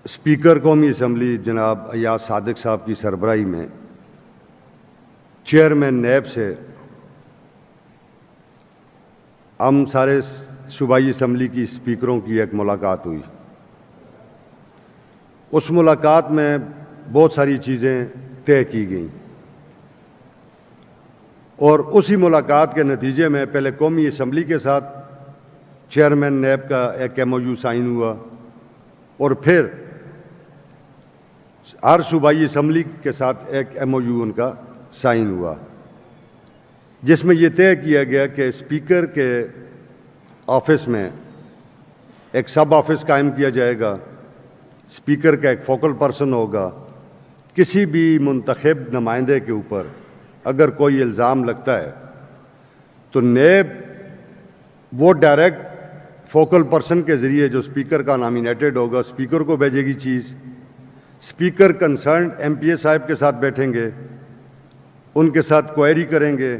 Speaker قومی assembly جناب ایاز صادق صاحب کی سربراہی میں چیئرمین نیب سے ہم سارے صوبائی اسمبلی کی اسپیکروں کی ایک ملاقات ہوئی۔ اس ملاقات میں بہت ساری چیزیں طے کی گئیں اور اسی ملاقات کے نتیجے میں پہلے قومی اسمبلی کے ساتھ چیئرمین نیب کا ایک ایم او یو سائن ہوا اور پھر ہر صوبائی اسمبلی کے ساتھ ایک ایم او یو ان کا سائن ہوا، جس میں یہ طے کیا گیا کہ اسپیکر کے آفس میں ایک سب آفس قائم کیا جائے گا، اسپیکر کا ایک فوکل پرسن ہوگا، کسی بھی منتخب نمائندے کے اوپر اگر کوئی الزام لگتا ہے تو نیب وہ ڈائریکٹ فوکل پرسن کے ذریعے جو اسپیکر کا نامینیٹڈ ہوگا اسپیکر کو بھیجے گی چیز، اسپیکر کنسرنڈ ایم پی اے صاحب کے ساتھ بیٹھیں گے، ان کے ساتھ کوئری کریں گے،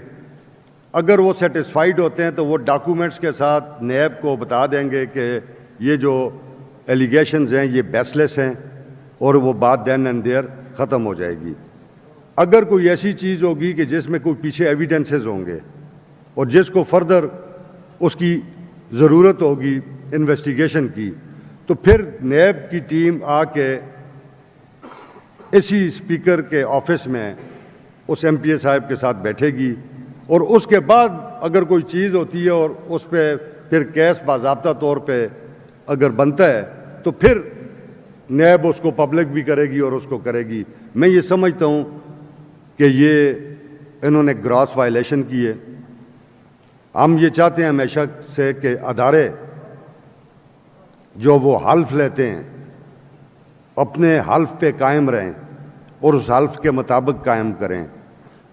اگر وہ سیٹسفائیڈ ہوتے ہیں تو وہ ڈاکومنٹس کے ساتھ نیب کو بتا دیں گے کہ یہ جو ایلیگیشنز ہیں یہ بیس لیس ہیں اور وہ بات دین اینڈ دیئر ختم ہو جائے گی۔ اگر کوئی ایسی چیز ہوگی کہ جس میں کوئی پیچھے ایویڈنسز ہوں گے اور جس کو فردر اس کی ضرورت ہوگی انویسٹیگیشن کی، تو پھر نیب کی ٹیم آ کے اسی اسپیکر کے آفس میں اس ایم پی اے صاحب کے ساتھ بیٹھے گی اور اس کے بعد اگر کوئی چیز ہوتی ہے اور اس پہ پھر کیس باضابطہ طور پہ اگر بنتا ہے تو پھر نیب اس کو پبلک بھی کرے گی اور اس کو کرے گی۔ میں یہ سمجھتا ہوں کہ یہ انہوں نے گراس وائلیشن کی ہے۔ ہم یہ چاہتے ہیں ہمیشہ سے کہ ادارے جو وہ حلف لیتے ہیں اپنے حلف پہ قائم رہیں اور اس حلف کے مطابق قائم کریں۔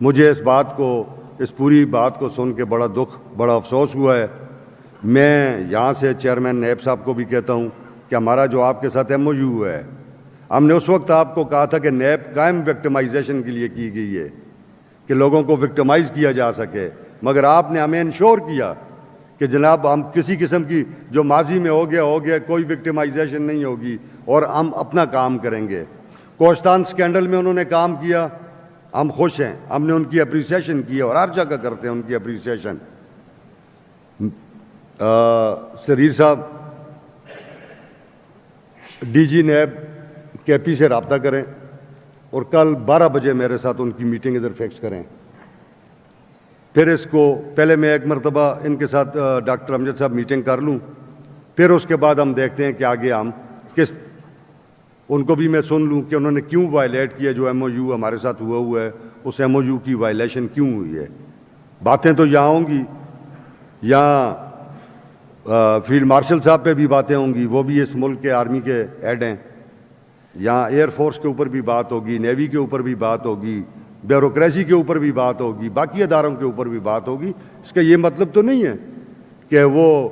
مجھے اس پوری بات کو سن کے بڑا دکھ، بڑا افسوس ہوا ہے۔ میں یہاں سے چیئرمین نیب صاحب کو بھی کہتا ہوں کہ ہمارا جو آپ کے ساتھ ایم او یو ہے، ہم نے اس وقت آپ کو کہا تھا کہ نیب قائم وکٹمائزیشن کے لیے کی گئی ہے کہ لوگوں کو وکٹمائز کیا جا سکے، مگر آپ نے ہمیں انشور کیا کہ جناب ہم کسی قسم کی جو ماضی میں ہو گیا کوئی وکٹمائزیشن نہیں ہوگی اور ہم اپنا کام کریں گے۔ کوہستان سکینڈل میں انہوں نے کام کیا، ہم خوش ہیں، ہم نے ان کی اپریسیشن کی اور ہر جگہ کرتے ہیں ان کی اپریسیشن۔ سریر صاحب ڈی جی نیب کے پی سے رابطہ کریں اور کل 12 بجے میرے ساتھ ان کی میٹنگ ادھر فکس کریں۔ پھر اس کو پہلے میں ایک مرتبہ ان کے ساتھ ڈاکٹر امجد صاحب میٹنگ کر لوں، پھر اس کے بعد ہم دیکھتے ہیں کہ آگے ہم ان کو بھی میں سن لوں کہ انہوں نے کیوں وائلیٹ کیا، جو ایم او یو ہمارے ساتھ ہوا ہے اس ایم او یو کی وائلیشن کیوں ہوئی ہے۔ باتیں تو یہاں ہوں گی، یہاں فیلڈ مارشل صاحب پہ بھی باتیں ہوں گی، وہ بھی اس ملک کے آرمی کے ہیڈ ہیں، یہاں ایئر فورس کے اوپر بھی بات ہوگی، نیوی کے اوپر بھی بات ہوگی، بیوروکریسی کے اوپر بھی بات ہوگی، باقی اداروں کے اوپر بھی بات ہوگی۔ اس کا یہ مطلب تو نہیں ہے کہ وہ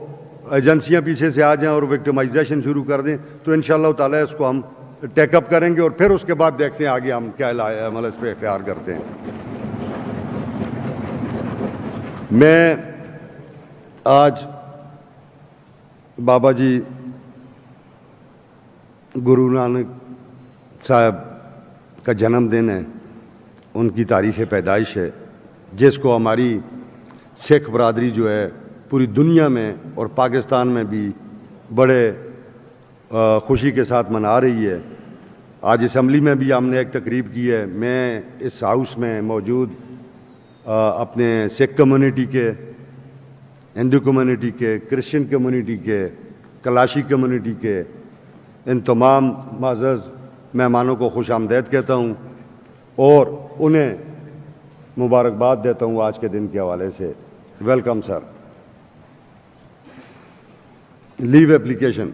ایجنسیاں پیچھے سے آ جائیں اور وکٹمائزیشن شروع کر دیں، تو انشاءاللہ تعالیٰ اس کو ہم ٹیک اپ کریں گے اور پھر اس کے بعد دیکھتے ہیں آگے ہم کیا عمل اس پہ اختیار کرتے ہیں۔ میں آج بابا جی گرو نانک صاحب کا جنم دن ہے، ان کی تاریخ پیدائش ہے، جس کو ہماری سکھ برادری جو ہے پوری دنیا میں اور پاکستان میں بھی بڑے خوشی کے ساتھ منا رہی ہے۔ آج اسمبلی میں بھی ہم نے ایک تقریب کی ہے، میں اس ہاؤس میں موجود اپنے سکھ کمیونٹی کے، ہندو کمیونٹی کے، کرسچن کمیونٹی کے، کلاشی کمیونٹی کے ان تمام معزز مہمانوں کو خوش آمدید کہتا ہوں اور انہیں مبارکباد دیتا ہوں آج کے دن کے حوالے سے۔ Welcome sir. لیو اپلیکیشن